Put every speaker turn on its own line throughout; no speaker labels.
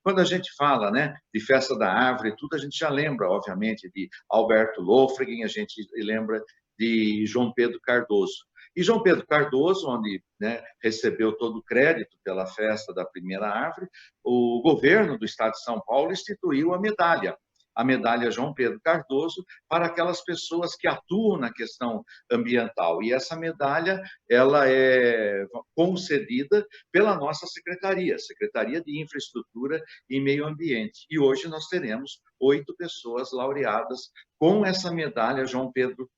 quando a gente fala, né, de Festa da Árvore, tudo, a gente já lembra, obviamente, de Alberto Lofregin, a gente lembra de João Pedro Cardoso. E João Pedro Cardoso, onde, né, recebeu todo o crédito pela festa da primeira árvore, o governo do estado de São Paulo instituiu a medalha João Pedro Cardoso, para aquelas pessoas que atuam na questão ambiental. E essa medalha, ela é concedida pela nossa Secretaria de Infraestrutura e Meio Ambiente. E hoje nós teremos 8 pessoas laureadas com essa medalha João Pedro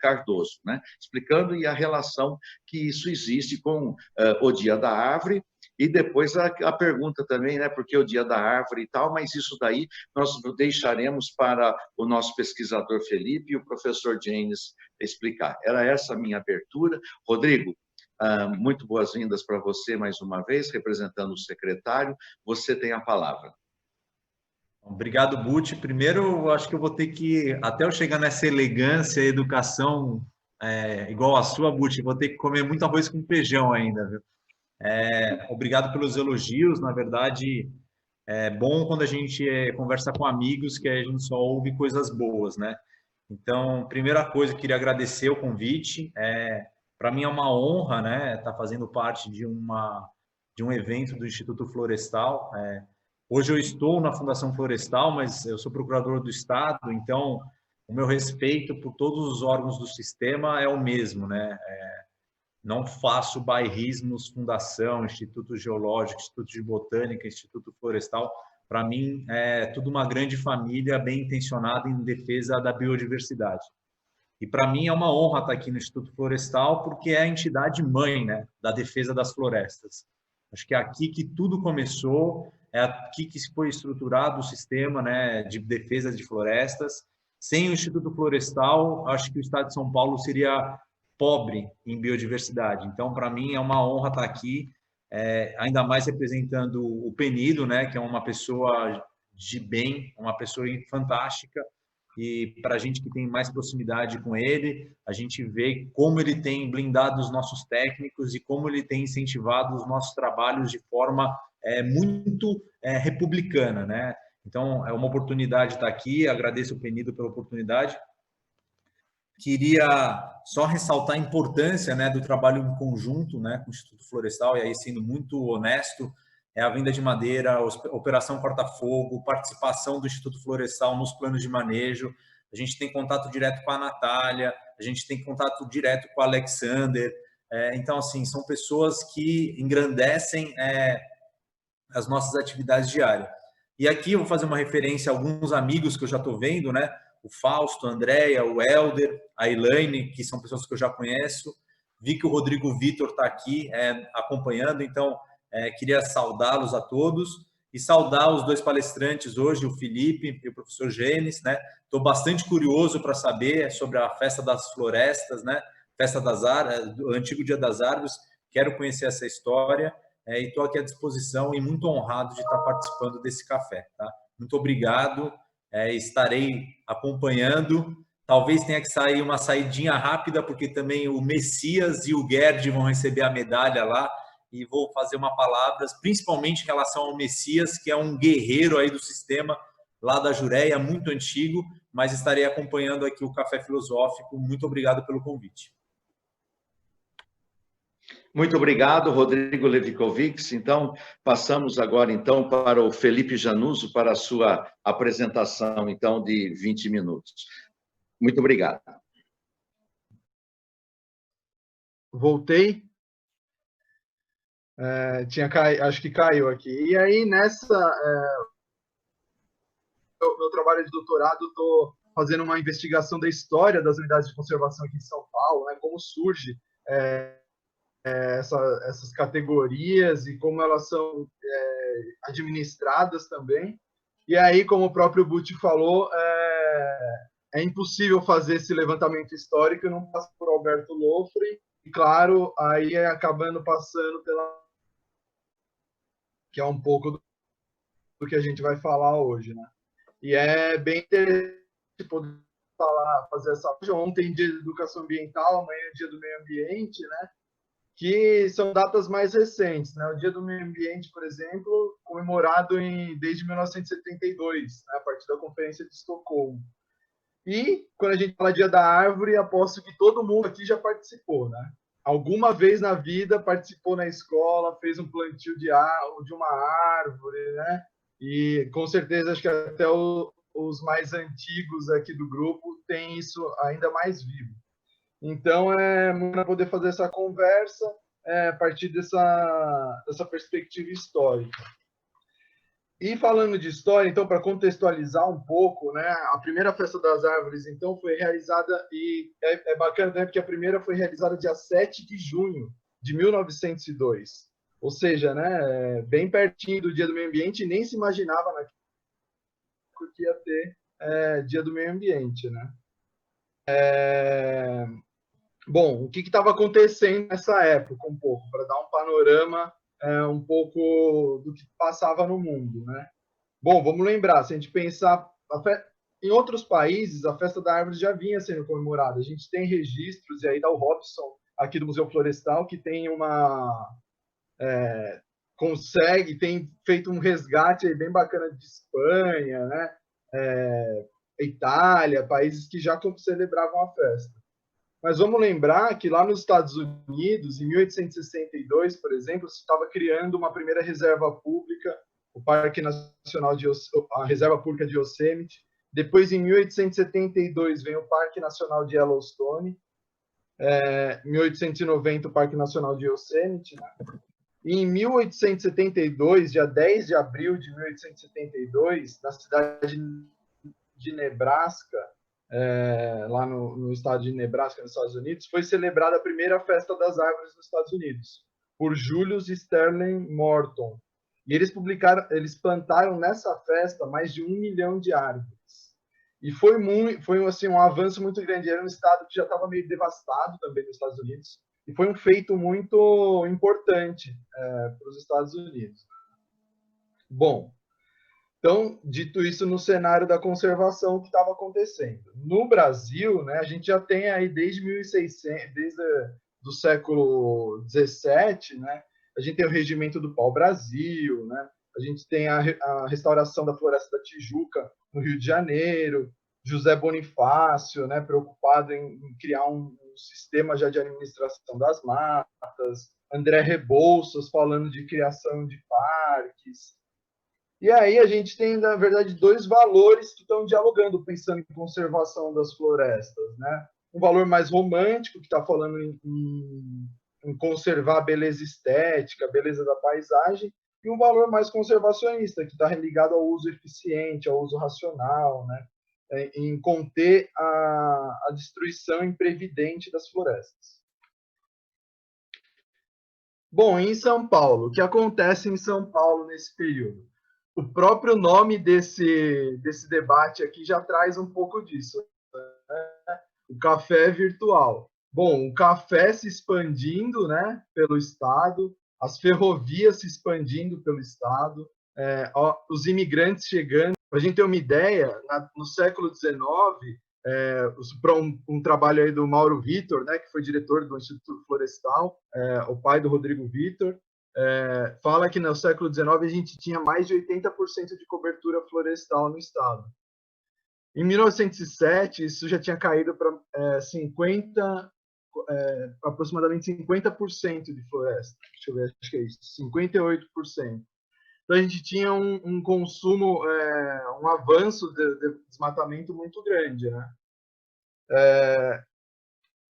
Cardoso, né? Explicando a relação que isso existe com o Dia da Árvore. E depois a pergunta também, né? Por que o Dia da Árvore e tal, mas isso daí nós deixaremos para o nosso pesquisador Felipe e o professor James explicar. Era essa a minha abertura. Rodrigo, muito boas-vindas para você mais uma vez, representando o secretário. Você tem a palavra.
Obrigado, Buti. Primeiro, eu acho que eu vou ter que, até eu chegar nessa elegância e educação igual a sua, Buti, vou ter que comer muito arroz com feijão ainda, viu? Obrigado pelos elogios. Na verdade, é bom quando a gente conversa com amigos que a gente só ouve coisas boas, né? Então, primeira coisa, eu queria agradecer o convite. Para mim é uma honra, né, estar fazendo parte de um evento do Instituto Florestal. Hoje eu estou na Fundação Florestal, mas eu sou procurador do Estado, então o meu respeito por todos os órgãos do sistema é o mesmo, né? Não faço bairrismos, fundação, Instituto Geológico, Instituto de Botânica, Instituto Florestal. Para mim, é tudo uma grande família bem intencionada em defesa da biodiversidade. E para mim é uma honra estar aqui no Instituto Florestal, porque é a entidade mãe, né, da defesa das florestas. Acho que é aqui que tudo começou, é aqui que se foi estruturado o sistema, né, de defesa de florestas. Sem o Instituto Florestal, acho que o estado de São Paulo seria pobre em biodiversidade. Então, para mim é uma honra estar aqui, ainda mais representando o Penido, né, que é uma pessoa de bem, uma pessoa fantástica. E para a gente que tem mais proximidade com ele, a gente vê como ele tem blindado os nossos técnicos e como ele tem incentivado os nossos trabalhos de forma muito republicana, né? Então, é uma oportunidade estar aqui, agradeço o Penido pela oportunidade. Queria só ressaltar a importância, né, do trabalho em conjunto, né, com o Instituto Florestal, e aí sendo muito honesto, a venda de madeira, a operação corta-fogo, participação do Instituto Florestal nos planos de manejo. A gente tem contato direto com a Natália, a gente tem contato direto com o Alexander. Então, assim, são pessoas que engrandecem as nossas atividades diárias. E aqui eu vou fazer uma referência a alguns amigos que eu já estou vendo, né? O Fausto, a Andréia, o Helder, a Elaine, que são pessoas que eu já conheço. Vi que o Rodrigo Vitor está aqui acompanhando, então queria saudá-los a todos e saudar os dois palestrantes hoje, o Felipe e o professor Gênesis, né? Estou bastante curioso para saber sobre a Festa das Florestas, né? Festa das Árvores, o antigo Dia das Árvores. Quero conhecer essa história e estou aqui à disposição e muito honrado de estar participando desse café, tá? Muito obrigado, estarei acompanhando. Talvez tenha que sair uma saidinha rápida, porque também o Messias e o Gerd vão receber a medalha lá, e vou fazer uma palavra, principalmente em relação ao Messias, que é um guerreiro aí do sistema, lá da Jureia, muito antigo, mas estarei acompanhando aqui o Café Filosófico. Muito obrigado pelo convite.
Muito obrigado, Rodrigo Levicovics. Então, passamos agora então para o Felipe Januso para a sua apresentação então de 20 minutos. Muito obrigado.
Voltei. Acho que caiu aqui. E aí, meu trabalho de doutorado, estou fazendo uma investigação da história das unidades de conservação aqui em São Paulo, né, como surge essas categorias e como elas são administradas também. E aí, como o próprio Butti falou, é impossível fazer esse levantamento histórico e não passa por Alberto Lofre, e claro, aí acabando passando pela... que é um pouco do que a gente vai falar hoje, né? E é bem interessante poder fazer essa... Ontem, dia de educação ambiental, amanhã é dia do meio ambiente, né? que são datas mais recentes, né? O Dia do Meio Ambiente, por exemplo, comemorado desde 1972, né? A partir da Conferência de Estocolmo. E quando a gente fala Dia da Árvore, aposto que todo mundo aqui já participou, né? Alguma vez na vida participou na escola, fez um plantio de uma árvore, né? E com certeza acho que até os mais antigos aqui do grupo têm isso ainda mais vivo. Então, para poder fazer essa conversa a partir dessa perspectiva histórica. E falando de história, então, para contextualizar um pouco, né, a primeira Festa das Árvores, então, foi realizada, e é bacana, né, porque a primeira foi realizada dia 7 de junho de 1902. Ou seja, né, bem pertinho do Dia do Meio Ambiente, e nem se imaginava que ia ter Dia do Meio Ambiente, né? Bom, o que estava acontecendo nessa época, um pouco, para dar um panorama um pouco do que passava no mundo, né? Bom, vamos lembrar, se a gente pensar em outros países, a Festa da Árvore já vinha sendo comemorada. A gente tem registros, e aí dá o Robson, aqui do Museu Florestal, que tem tem feito um resgate aí bem bacana de Espanha, né? Itália, países que já celebravam a festa. Mas vamos lembrar que lá nos Estados Unidos, em 1862, por exemplo, se estava criando uma primeira reserva pública, o Parque Nacional a Reserva Pública de Yosemite. Depois, em 1872, vem o Parque Nacional de Yellowstone. Em 1890, o Parque Nacional de Yosemite. Né? E em 1872, dia 10 de abril de 1872, na cidade de Nebraska, lá no estado de Nebraska, nos Estados Unidos, foi celebrada a primeira Festa das Árvores nos Estados Unidos, por Julius Sterling Morton. E eles plantaram nessa festa mais de 1 milhão de árvores. E foi assim, um avanço muito grande. Era um estado que já estava meio devastado também nos Estados Unidos. E foi um feito muito importante para os Estados Unidos. Bom, então, dito isso, no cenário da conservação que estava acontecendo. No Brasil, né, a gente já tem aí desde 1600, desde do século XVII, né, a gente tem o Regimento do Pau-Brasil, né, a gente tem a restauração da Floresta da Tijuca, no Rio de Janeiro, José Bonifácio, né, preocupado em criar um sistema já de administração das matas, André Rebouças falando de criação de parques. E aí a gente tem, na verdade, dois valores que estão dialogando, pensando em conservação das florestas, né? Um valor mais romântico, que está falando em conservar a beleza estética, a beleza da paisagem, e um valor mais conservacionista, que está ligado ao uso eficiente, ao uso racional, né? Em conter a destruição imprevidente das florestas. Bom, em São Paulo, o que acontece em São Paulo nesse período? O próprio nome desse debate aqui já traz um pouco disso, né? O café virtual. Bom, o café se expandindo, né, pelo Estado, as ferrovias se expandindo pelo Estado, os imigrantes chegando. Para a gente ter uma ideia, no século XIX, para um trabalho aí do Mauro Vitor, né, que foi diretor do Instituto Florestal, o pai do Rodrigo Vitor, fala que no século XIX a gente tinha mais de 80% de cobertura florestal no estado. Em 1907, isso já tinha caído para aproximadamente 50% de floresta. Deixa eu ver, acho que é isso, 58%. Então a gente tinha um consumo, um avanço de desmatamento muito grande, né?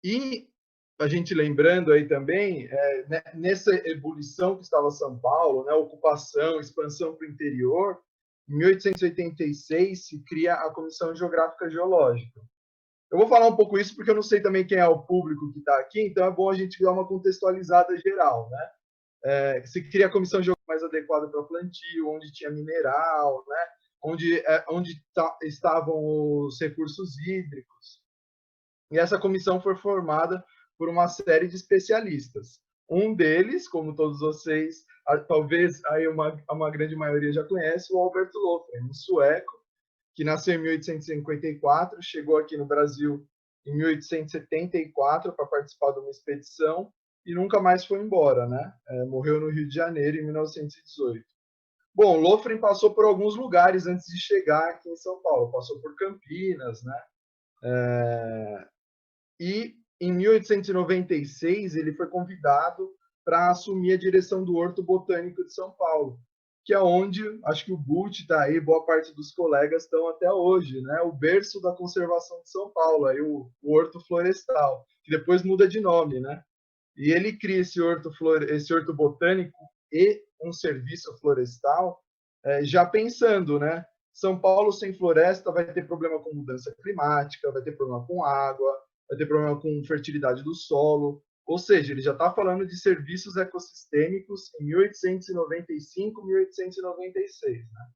E a gente lembrando aí também, nessa ebulição que estava São Paulo, né, ocupação, expansão para o interior, em 1886 se cria a Comissão Geográfica Geológica. Eu vou falar um pouco isso porque eu não sei também quem é o público que está aqui, então é bom a gente dar uma contextualizada geral, né? Se cria a Comissão Geográfica mais adequada para plantio, onde tinha mineral, né? Onde estavam os recursos hídricos. E essa comissão foi formada por uma série de especialistas. Um deles, como todos vocês, talvez aí uma grande maioria já conhece, o Albert Lofgren, um sueco, que nasceu em 1854, chegou aqui no Brasil em 1874 para participar de uma expedição e nunca mais foi embora, né? Morreu no Rio de Janeiro em 1918. Bom, Lofgren passou por alguns lugares antes de chegar aqui em São Paulo. Passou por Campinas, né? E em 1896 ele foi convidado para assumir a direção do Horto Botânico de São Paulo, que é onde, acho que o Butch está aí, boa parte dos colegas estão até hoje, né? O berço da conservação de São Paulo, aí o Horto Florestal, que depois muda de nome, né? E ele cria esse horto botânico e um serviço florestal, já pensando, né? São Paulo sem floresta vai ter problema com mudança climática, vai ter problema com água, vai ter problema com fertilidade do solo. Ou seja, ele já está falando de serviços ecossistêmicos em 1895, 1896. Né?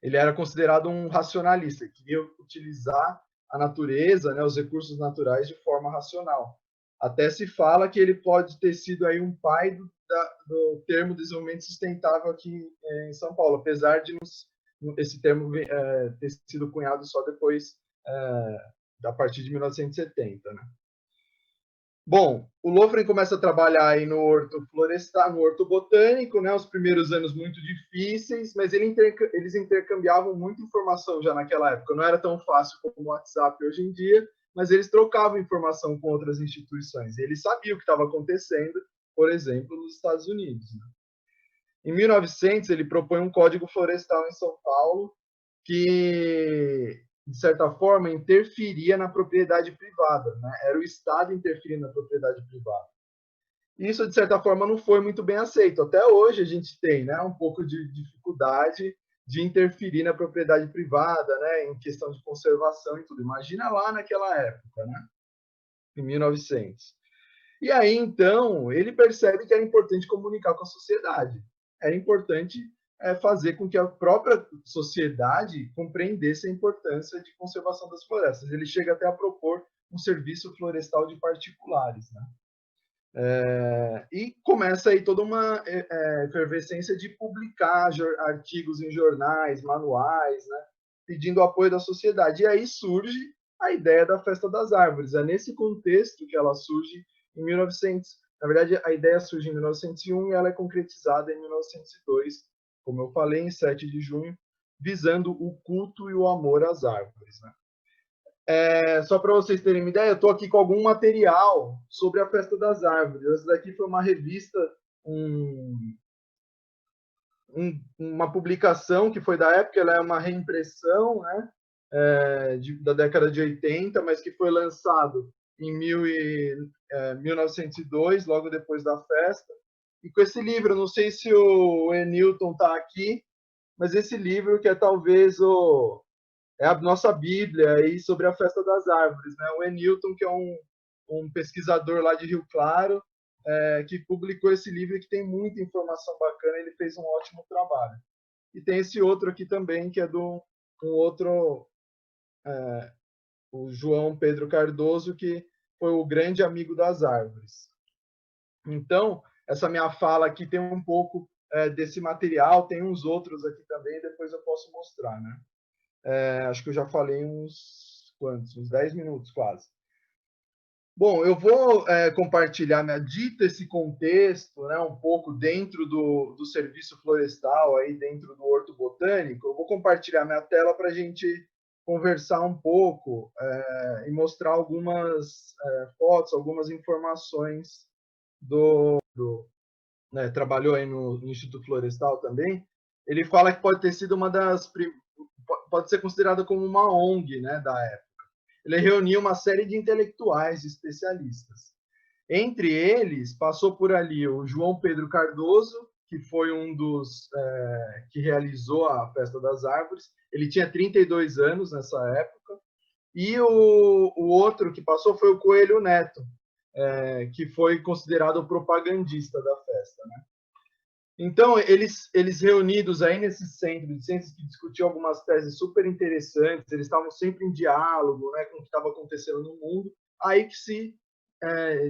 Ele era considerado um racionalista, que queria utilizar a natureza, né, os recursos naturais de forma racional. Até se fala que ele pode ter sido aí um pai do termo desenvolvimento sustentável aqui em São Paulo, apesar de esse termo ter sido cunhado só depois, a partir de 1970. Né? Bom, o Lofgren começa a trabalhar aí no horto florestal, no horto botânico, né? Os primeiros anos muito difíceis, mas eles intercambiavam muita informação já naquela época. Não era tão fácil como o WhatsApp hoje em dia, mas eles trocavam informação com outras instituições. E eles sabiam o que estava acontecendo, por exemplo, nos Estados Unidos. Né? Em 1900, ele propõe um código florestal em São Paulo que, de certa forma, interferia na propriedade privada. Né? Era o Estado interferindo na propriedade privada. Isso, de certa forma, não foi muito bem aceito. Até hoje a gente tem, né, um pouco de dificuldade de interferir na propriedade privada, né, em questão de conservação e tudo. Imagina lá naquela época, né, em 1900. E aí, então, ele percebe que era importante comunicar com a sociedade. Era importante fazer com que a própria sociedade compreendesse a importância de conservação das florestas. Ele chega até a propor um serviço florestal de particulares, né? E começa aí toda uma efervescência de publicar artigos em jornais, manuais, né? Pedindo apoio da sociedade. E aí surge a ideia da Festa das Árvores. É nesse contexto que ela surge em 1900. Na verdade, a ideia surge em 1901 e ela é concretizada em 1902, como eu falei, em 7 de junho, visando o culto e o amor às árvores. Né? Só para vocês terem uma ideia, eu estou aqui com algum material sobre a Festa das Árvores. Essa daqui foi uma revista, uma publicação que foi da época, ela é uma reimpressão, né, da década de 80, mas que foi lançado em 1902, logo depois da festa. E com esse livro, não sei se o Enilton está aqui, mas esse livro que é talvez a nossa Bíblia aí sobre a Festa das Árvores. Né? O Enilton, que é um pesquisador lá de Rio Claro, que publicou esse livro e que tem muita informação bacana, ele fez um ótimo trabalho. E tem esse outro aqui também, que é do um outro, o João Pedro Cardoso, que foi o grande amigo das árvores. Então, essa minha fala aqui tem um pouco desse material, tem uns outros aqui também, depois eu posso mostrar. Né? Acho que eu já falei uns 10 minutos quase. Bom, eu vou compartilhar, dito esse contexto, né, um pouco dentro do serviço florestal, aí dentro do horto botânico, eu vou compartilhar minha tela para a gente conversar um pouco e mostrar algumas fotos, algumas informações né, trabalhou aí no Instituto Florestal também. Ele fala que pode ter sido pode ser considerado como uma ONG, né, da época. Ele reuniu uma série de intelectuais, de especialistas. Entre eles, passou por ali o João Pedro Cardoso, que foi um dos que realizou a Festa das Árvores. Ele tinha 32 anos nessa época. E o outro que passou foi o Coelho Neto, que foi considerado o propagandista da festa. Né? Então, eles reunidos aí nesse centro de ciências que discutiam algumas teses super interessantes, eles estavam sempre em diálogo, né, com o que estava acontecendo no mundo, aí que se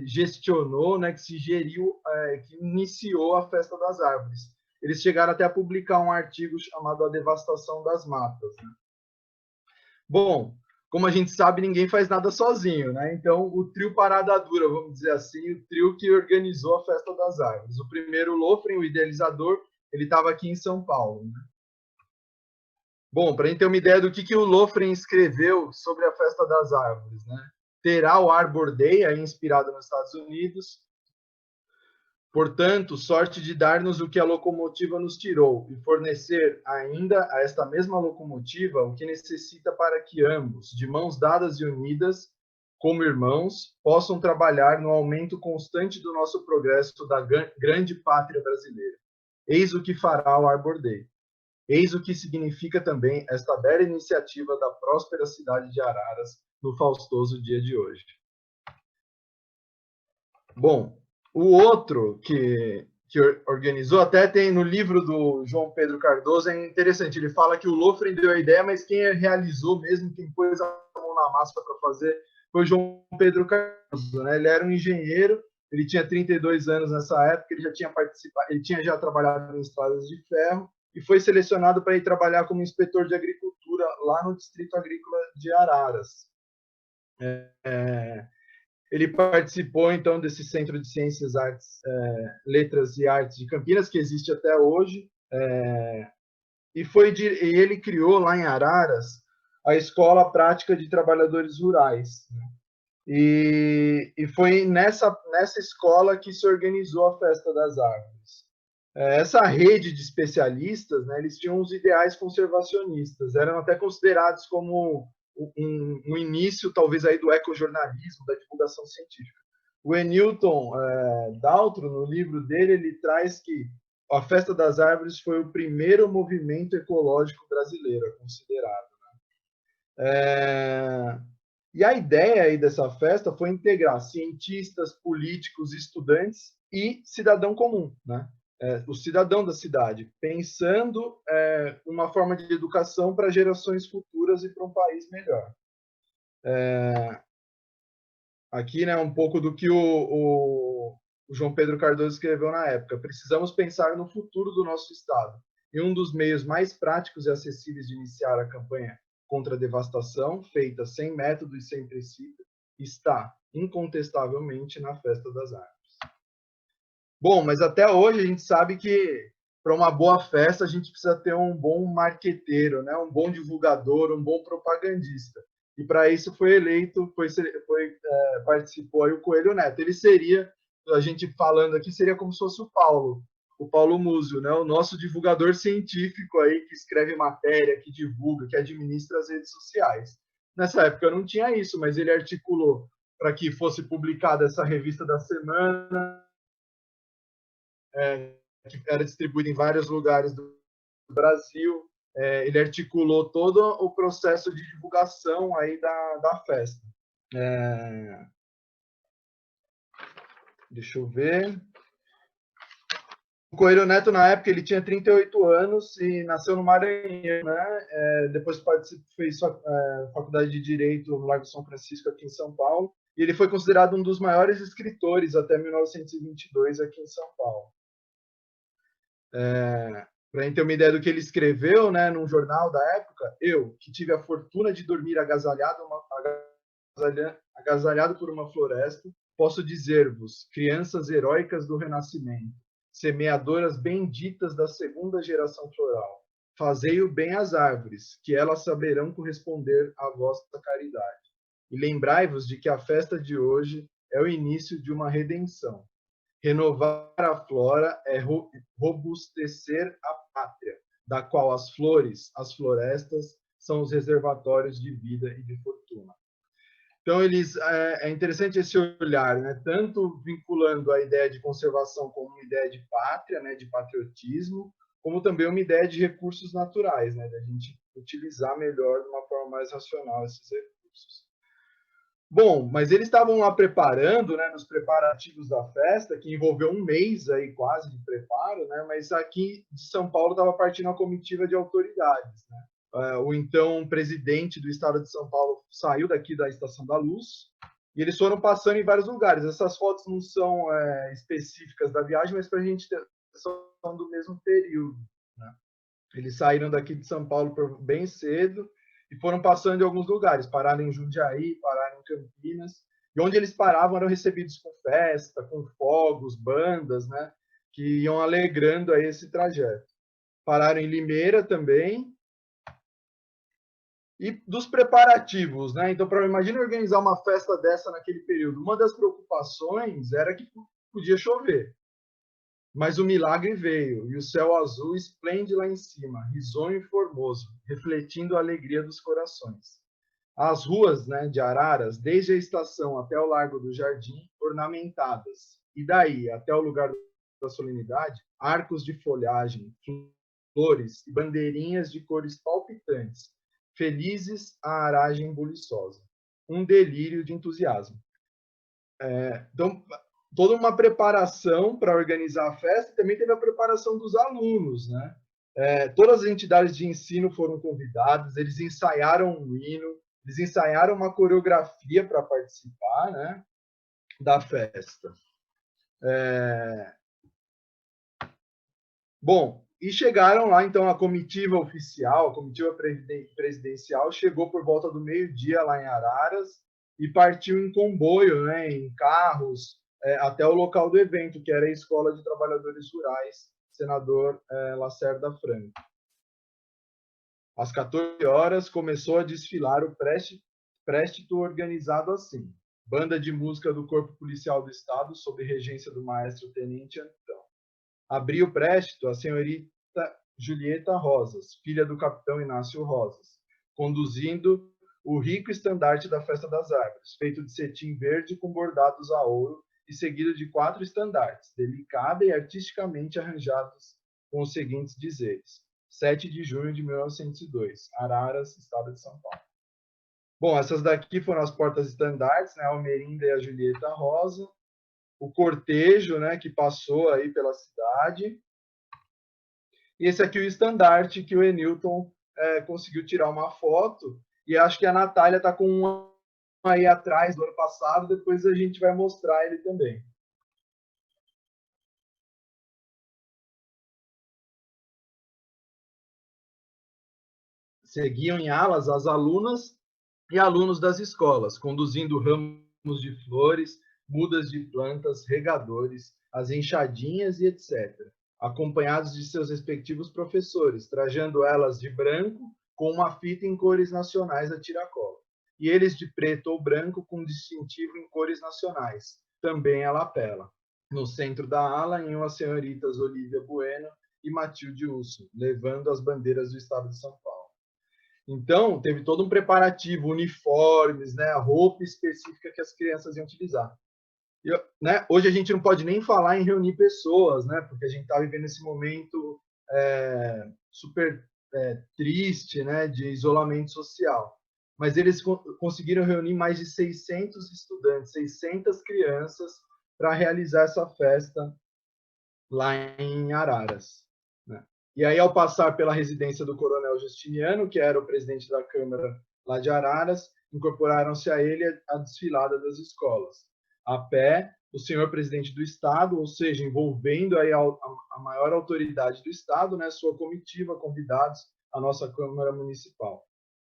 gestionou, né, que se geriu, que iniciou a Festa das Árvores. Eles chegaram até a publicar um artigo chamado A Devastação das Matas. Né? Bom, como a gente sabe, ninguém faz nada sozinho, né? Então, o trio Parada Dura, vamos dizer assim, o trio que organizou a Festa das Árvores. O primeiro, o Lofren, o idealizador, ele estava aqui em São Paulo, né? Bom, para a gente ter uma ideia do que o Lofren escreveu sobre a Festa das Árvores, né? Terá o Arbor Day, aí inspirado nos Estados Unidos. Portanto, sorte de dar-nos o que a locomotiva nos tirou e fornecer ainda a esta mesma locomotiva o que necessita para que ambos, de mãos dadas e unidas, como irmãos, possam trabalhar no aumento constante do nosso progresso da grande pátria brasileira. Eis o que fará o Arbor Day. Eis o que significa também esta bela iniciativa da próspera cidade de Araras no faustoso dia de hoje. Bom, o outro que organizou, até tem no livro do João Pedro Cardoso, é interessante, ele fala que o Lofren deu a ideia, mas quem realizou mesmo, quem pôs a mão na massa para fazer, foi o João Pedro Cardoso, né? Ele era um engenheiro, ele tinha 32 anos nessa época, ele já tinha participado, ele tinha já trabalhado em estradas de ferro, e foi selecionado para ir trabalhar como inspetor de agricultura lá no Distrito Agrícola de Araras. Ele participou, então, desse Centro de Ciências, Artes, Letras e Artes de Campinas, que existe até hoje, e ele criou lá em Araras a Escola Prática de Trabalhadores Rurais. E foi nessa escola que se organizou a Festa das Árvores. Essa rede de especialistas, né, eles tinham uns ideais conservacionistas, eram até considerados como um início, talvez, aí do ecojornalismo, da divulgação científica. O Enilton Daltro, no livro dele, ele traz que a Festa das Árvores foi o primeiro movimento ecológico brasileiro, considerado. Né? E a ideia aí dessa festa foi integrar cientistas, políticos, estudantes e cidadão comum, né? O cidadão da cidade, pensando uma forma de educação para gerações futuras e para um país melhor. Aqui, né, um pouco do que o João Pedro Cardoso escreveu na época. Precisamos pensar no futuro do nosso estado. E um dos meios mais práticos e acessíveis de iniciar a campanha contra a devastação, feita sem método e sem princípio, está, incontestavelmente, na Festa das Árvores. Bom, mas até hoje a gente sabe que para uma boa festa a gente precisa ter um bom marqueteiro, né? Um bom divulgador, um bom propagandista. E para isso foi eleito, participou aí o Coelho Neto. Ele seria, a gente falando aqui, seria como se fosse o Paulo Múzio, né? O nosso divulgador científico aí, que escreve matéria, que divulga, que administra as redes sociais. Nessa época não tinha isso, mas ele articulou para que fosse publicada essa revista da semana, que era distribuída em vários lugares do Brasil. Ele articulou todo o processo de divulgação aí da festa. Deixa eu ver. O Coelho Neto, na época, ele tinha 38 anos e nasceu no Maranhão, né? Depois fez faculdade de Direito no Largo São Francisco, aqui em São Paulo. E ele foi considerado um dos maiores escritores até 1922 aqui em São Paulo. Para a gente ter uma ideia do que ele escreveu, né, num jornal da época, eu, que tive a fortuna de dormir agasalhado por uma floresta, posso dizer-vos, crianças heróicas do Renascimento, semeadoras benditas da segunda geração floral, fazei o bem às árvores, que elas saberão corresponder à vossa caridade. E lembrai-vos de que a festa de hoje é o início de uma redenção. Renovar a flora é robustecer a pátria, da qual as flores, as florestas, são os reservatórios de vida e de fortuna. Então, é interessante esse olhar, né? Tanto vinculando a ideia de conservação como uma ideia de pátria, né? De patriotismo, como também uma ideia de recursos naturais, né? Da gente utilizar melhor, de uma forma mais racional, esses recursos. Bom, mas eles estavam lá preparando, né, nos preparativos da festa, que envolveu um mês aí quase de preparo, né, mas aqui de São Paulo estava partindo a comitiva de autoridades, né. O então presidente do estado de São Paulo saiu daqui da Estação da Luz e eles foram passando em vários lugares. Essas fotos não são específicas da viagem, mas para a gente ter são do mesmo período, né. Eles saíram daqui de São Paulo bem cedo e foram passando em alguns lugares, pararam em Jundiaí, pararam em Campinas, e onde eles paravam eram recebidos com festa, com fogos, bandas, né, que iam alegrando aí esse trajeto. Pararam em Limeira também. E dos preparativos, né? Então, imagina organizar uma festa dessa naquele período. Uma das preocupações era que podia chover. Mas o milagre veio, e o céu azul esplende lá em cima, risonho e formoso, refletindo a alegria dos corações. As ruas, né, de Araras, desde a estação até o Largo do Jardim, ornamentadas. E daí, até o lugar da solenidade, arcos de folhagem, flores e bandeirinhas de cores palpitantes, felizes a aragem buliçosa. Um delírio de entusiasmo. Então, toda uma preparação para organizar a festa, e também teve a preparação dos alunos, né? Todas as entidades de ensino foram convidadas, eles ensaiaram um hino, eles ensaiaram uma coreografia para participar, né, da festa. Bom, e chegaram lá, então, a comitiva oficial, a comitiva presidencial, chegou por volta do meio-dia lá em Araras e partiu em comboio, né, em carros, até o local do evento, que era a Escola de Trabalhadores Rurais, Senador Lacerda Franco. Às 14 horas, começou a desfilar o préstito organizado assim. Banda de música do Corpo Policial do Estado, sob regência do maestro Tenente Antão. Abriu o préstito a senhorita Julieta Rosas, filha do capitão Inácio Rosas, conduzindo o rico estandarte da Festa das Árvores, feito de cetim verde com bordados a ouro e seguido de 4 estandartes, delicada e artisticamente arranjados com os seguintes dizeres: 7 de junho de 1902, Araras, Estado de São Paulo. Bom, essas daqui foram as portas-estandartes, né, a Almerinda e a Julieta Rosa, o cortejo, né, que passou aí pela cidade. E esse aqui é o estandarte que o Enilton conseguiu tirar uma foto, e acho que a Natália está com um aí atrás do ano passado, depois a gente vai mostrar ele também. Seguiam em alas as alunas e alunos das escolas, conduzindo ramos de flores, mudas de plantas, regadores, as enxadinhas e etc., acompanhados de seus respectivos professores, trajando elas de branco com uma fita em cores nacionais a tiracolo, e eles de preto ou branco com distintivo em cores nacionais, também a lapela. No centro da ala iam as senhoritas Olívia Bueno e Matilde Usso, levando as bandeiras do estado de São Paulo. Então, teve todo um preparativo, uniformes, né, a roupa específica que as crianças iam utilizar. Né, hoje a gente não pode nem falar em reunir pessoas, né, porque a gente está vivendo esse momento super triste, né, de isolamento social. Mas eles conseguiram reunir mais de 600 estudantes, 600 crianças, para realizar essa festa lá em Araras. Né? E aí, ao passar pela residência do Coronel Justiniano, que era o presidente da Câmara lá de Araras, incorporaram-se a ele a desfilada das escolas. A pé, o senhor presidente do Estado, ou seja, envolvendo aí a maior autoridade do Estado, né, sua comitiva, convidados à nossa Câmara Municipal.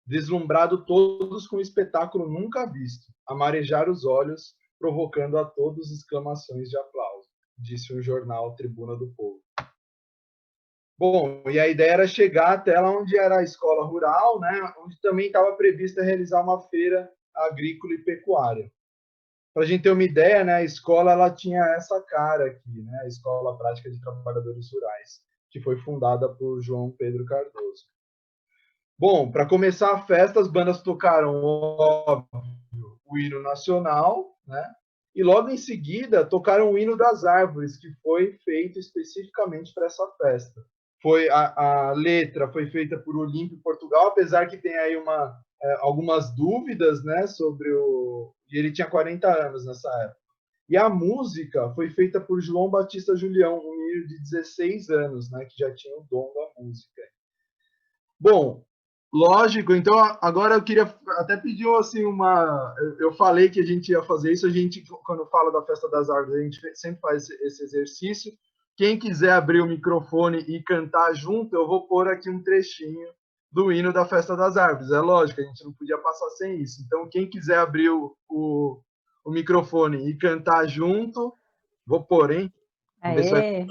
Deslumbrado todos com um espetáculo nunca visto, a marejar os olhos, provocando a todos exclamações de aplauso, disse o jornal Tribuna do Povo. Bom, e a ideia era chegar até lá onde era a escola rural, né, onde também estava prevista realizar uma feira agrícola e pecuária. Para a gente ter uma ideia, né, a escola ela tinha essa cara aqui, né, a Escola Prática de Trabalhadores Rurais, que foi fundada por João Pedro Cardoso. Bom, para começar a festa, as bandas tocaram, óbvio, o hino nacional, né, e logo em seguida tocaram o hino das árvores, que foi feito especificamente para essa festa. A letra foi feita por Olímpio Portugal, apesar que tem aí algumas dúvidas, né, sobre e ele tinha 40 anos nessa época. E a música foi feita por João Batista Julião, um menino de 16 anos, né, que já tinha o dom da música. Bom, lógico, então agora eu queria até pedir assim eu falei que a gente ia fazer isso, a gente quando fala da Festa das Árvores, a gente sempre faz esse exercício. Quem quiser abrir o microfone e cantar junto, eu vou pôr aqui um trechinho do hino da Festa das Árvores. É lógico, a gente não podia passar sem isso. Então, quem quiser abrir o microfone e cantar junto, vou pôr, hein? Vamos ver se vai...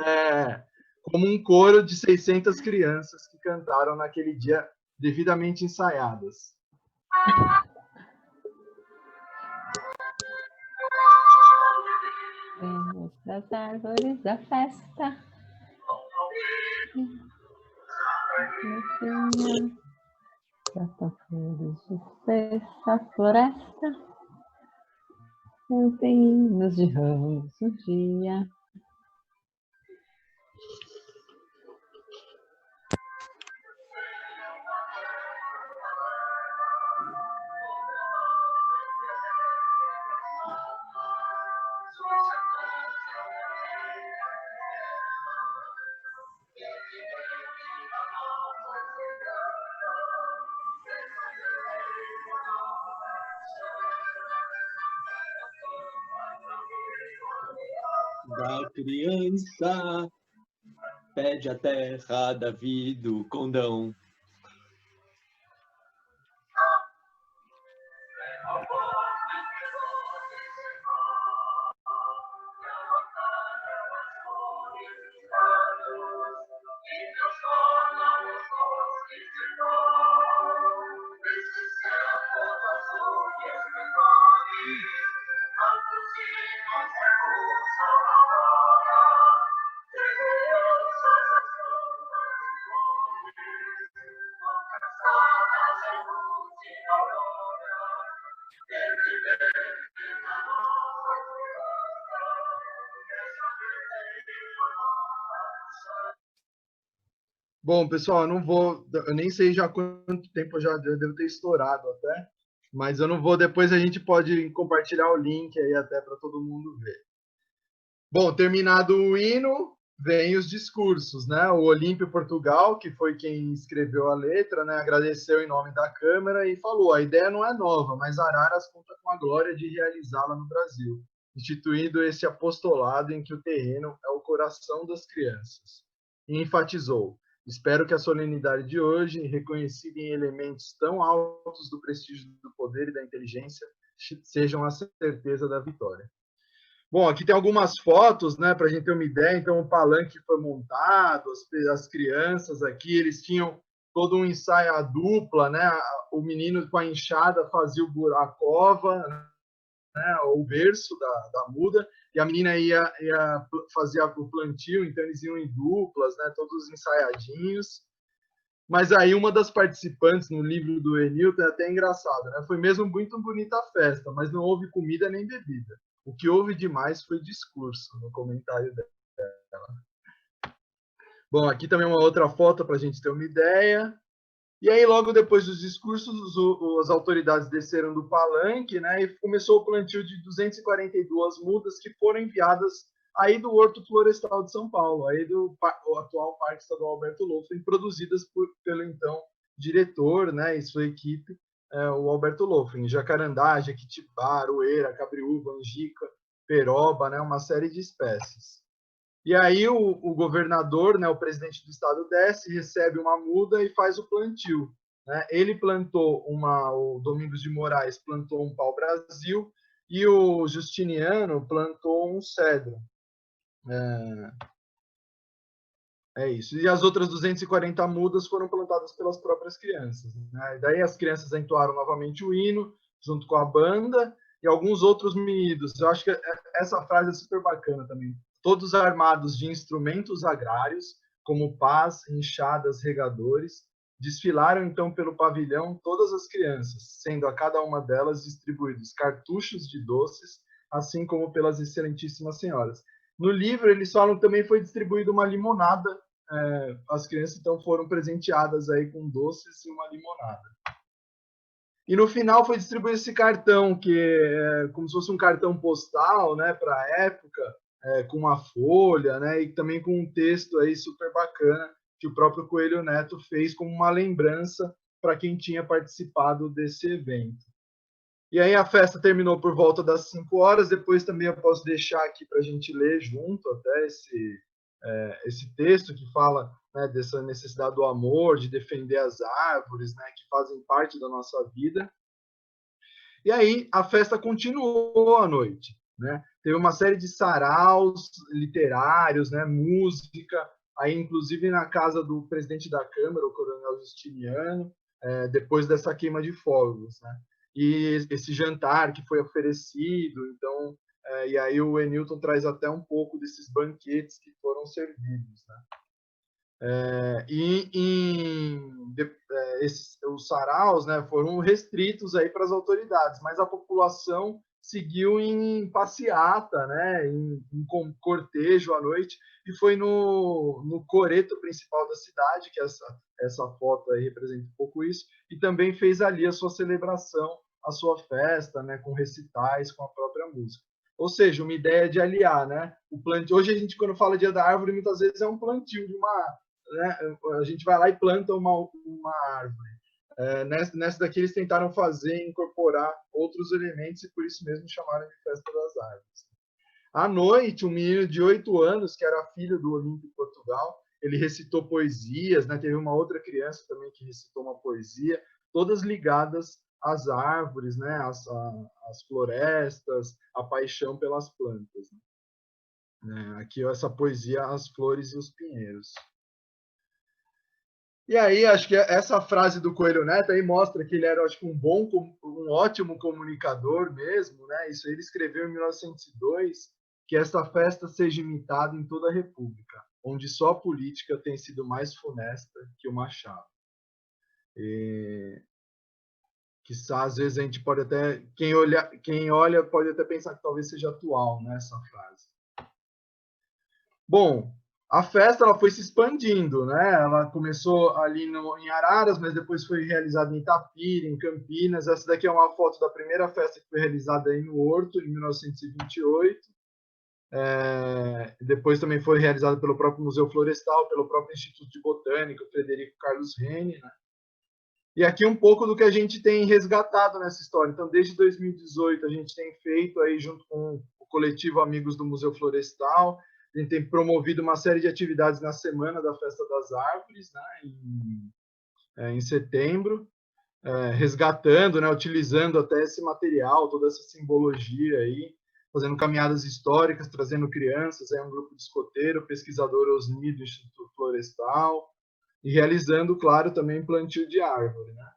Aê!
Como um coro de 600 crianças que cantaram naquele dia, devidamente ensaiadas.
Vemos das árvores da festa. Brota flores de sexta floresta. Cantem hinos de ramos um dia.
Da criança pede a terra da vida o condão.
Bom, pessoal, eu nem sei já quanto tempo eu já devo ter estourado até, mas eu não vou, depois a gente pode compartilhar o link aí até para todo mundo ver. Bom, terminado o hino, vem os discursos, né? O Olímpio Portugal, que foi quem escreveu a letra, né, agradeceu em nome da Câmara e falou: a ideia não é nova, mas Araras conta com a glória de realizá-la no Brasil, instituindo esse apostolado em que o terreno é o coração das crianças. E enfatizou: espero que a solenidade de hoje, reconhecida em elementos tão altos do prestígio do poder e da inteligência, sejam a certeza da vitória. Bom, aqui tem algumas fotos, né, para a gente ter uma ideia. Então, o palanque foi montado, as crianças aqui, eles tinham todo um ensaio à dupla, né? O menino com a enxada fazia a cova, né, o berço da muda, e a menina ia fazer o plantio, então eles iam em duplas, né, todos ensaiadinhos. Mas aí uma das participantes no livro do Enilton é até engraçado, né? Foi mesmo muito bonita a festa, mas não houve comida nem bebida. O que houve demais foi discurso, no comentário dela. Bom, aqui também uma outra foto para a gente ter uma ideia. E aí, logo depois dos discursos, as autoridades desceram do palanque, né, e começou o plantio de 242 mudas que foram enviadas aí do Horto Florestal de São Paulo, aí do atual Parque Estadual Alberto Loffen, produzidas pelo então diretor, né, e sua equipe, o Alberto Loffen, jacarandá, jequitibá, aroeira, cabriúva, angica, peroba, né, uma série de espécies. E aí o governador, né, o presidente do estado desce, recebe uma muda e faz o plantio. Né? Ele plantou o Domingos de Moraes plantou um pau-brasil e o Justiniano plantou um cedro. É isso. E as outras 240 mudas foram plantadas pelas próprias crianças. Né? Daí as crianças entoaram novamente o hino, junto com a banda, e alguns outros meninos. Eu acho que essa frase é super bacana também. Todos armados de instrumentos agrários, como pás, enxadas, regadores, desfilaram então pelo pavilhão todas as crianças, sendo a cada uma delas distribuídos cartuchos de doces, assim como pelas excelentíssimas senhoras. No livro, eles falam que também foi distribuída uma limonada. As crianças então foram presenteadas aí com doces e uma limonada. E no final foi distribuído esse cartão, que é como se fosse um cartão postal, né, para a época, com uma folha, né, e também com um texto aí super bacana que o próprio Coelho Neto fez como uma lembrança para quem tinha participado desse evento. E aí a festa terminou por volta das 5 horas, depois também eu posso deixar aqui para a gente ler junto até esse texto que fala né, dessa necessidade do amor, de defender as árvores, né, que fazem parte da nossa vida. E aí a festa continuou à noite, né? Teve uma série de saraus literários, né, música, aí inclusive na casa do presidente da Câmara, o Coronel Justiniano, depois dessa queima de fogos, né? E esse jantar que foi oferecido, então, e aí o Enilton traz até um pouco desses banquetes que foram servidos, né? Os saraus, né, foram restritos aí para as autoridades, mas a população seguiu em passeata, né, em cortejo à noite, e foi no coreto principal da cidade, que essa foto aí representa um pouco isso, e também fez ali a sua celebração, a sua festa, né, com recitais, com a própria música. Ou seja, uma ideia de aliar, né? O plantio. Hoje a gente, quando fala Dia da Árvore, muitas vezes é um plantio de uma, né? A gente vai lá e planta uma árvore. Nessa daqui eles tentaram incorporar outros elementos e por isso mesmo chamaram de Festa das Árvores. À noite, um menino de 8 anos, que era filho do Olímpio Portugal, ele recitou poesias, né? Teve uma outra criança também que recitou uma poesia, todas ligadas às árvores, né? Às florestas, a paixão pelas plantas. Aqui essa poesia, As Flores e os Pinheiros. E aí, acho que essa frase do Coelho Neto aí mostra que ele era, acho que, um ótimo comunicador mesmo, né? Isso ele escreveu em 1902, que essa festa seja imitada em toda a República, onde só a política tem sido mais funesta que o machado. Que às vezes a gente pode até, quem olha pode até pensar que talvez seja atual, né, essa frase. Bom, a festa ela foi se expandindo, né? Ela começou ali em Araras, mas depois foi realizada em Itapira, em Campinas. Essa daqui é uma foto da primeira festa que foi realizada aí no Horto, em 1928. Depois também foi realizada pelo próprio Museu Florestal, pelo próprio Instituto de Botânica, o Frederico Carlos Rene, né? E aqui um pouco do que a gente tem resgatado nessa história. Então, desde 2018, a gente tem feito aí, junto com o coletivo Amigos do Museu Florestal, a gente tem promovido uma série de atividades na Semana da Festa das Árvores, né, em setembro, resgatando, né, utilizando até esse material, toda essa simbologia aí, fazendo caminhadas históricas, trazendo crianças, um grupo de escoteiro, pesquisador Osni do Instituto Florestal, e realizando, claro, também plantio de árvore, né?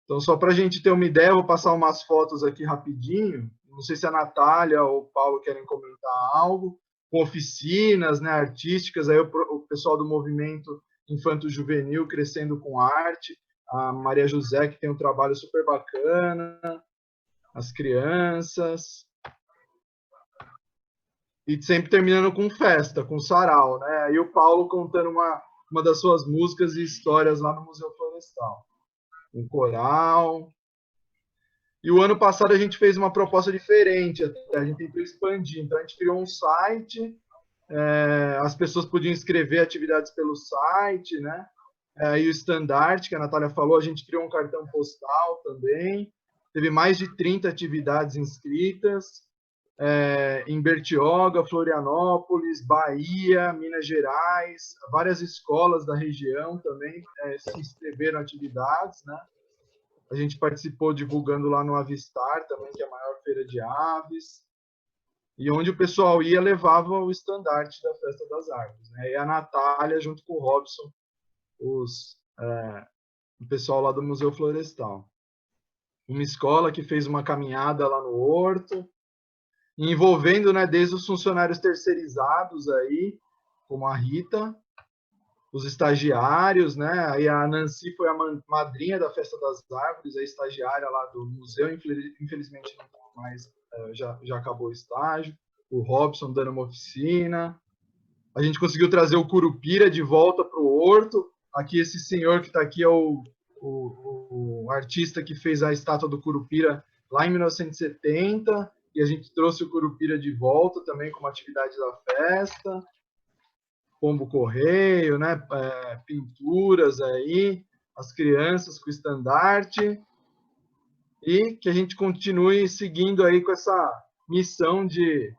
Então, só para a gente ter uma ideia, eu vou passar umas fotos aqui rapidinho. Não sei se a Natália ou o Paulo querem comentar algo. Com oficinas, né, artísticas, aí o pessoal do movimento infanto-juvenil crescendo com arte. A Maria José, que tem um trabalho super bacana. As crianças. E sempre terminando com festa, com sarau, né? Aí o Paulo contando uma das suas músicas e histórias lá no Museu Florestal. Um coral. E o ano passado a gente fez uma proposta diferente, a gente tentou expandir. Então a gente criou um site, as pessoas podiam escrever atividades pelo site, né? E o estandarte, que a Natália falou, a gente criou um cartão postal também. Teve mais de 30 atividades inscritas. Em Bertioga, Florianópolis, Bahia, Minas Gerais, várias escolas da região também se inscreveram em atividades, né? A gente participou divulgando lá no Avistar também, que é a maior feira de aves, e onde o pessoal ia levava o estandarte da Festa das Árvores, né? E a Natália, junto com o Robson, o pessoal lá do Museu Florestal. Uma escola que fez uma caminhada lá no Horto, envolvendo, né, desde os funcionários terceirizados aí, como a Rita, os estagiários, né? Aí a Nancy foi a madrinha da Festa das Árvores, a estagiária lá do museu, infelizmente não está mais, já acabou o estágio. O Robson dando uma oficina. A gente conseguiu trazer o Curupira de volta para o Horto. Aqui esse senhor que está aqui é o artista que fez a estátua do Curupira lá em 1970. E a gente trouxe o Curupira de volta também como atividade da festa. Pombo correio, né? Pinturas aí, as crianças com estandarte. E que a gente continue seguindo aí com essa missão de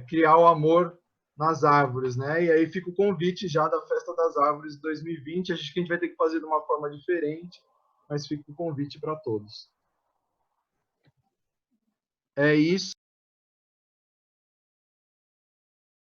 criar o amor nas árvores, né? E aí fica o convite já da Festa das Árvores 2020. Acho que a gente vai ter que fazer de uma forma diferente, mas fica o convite para todos. É isso.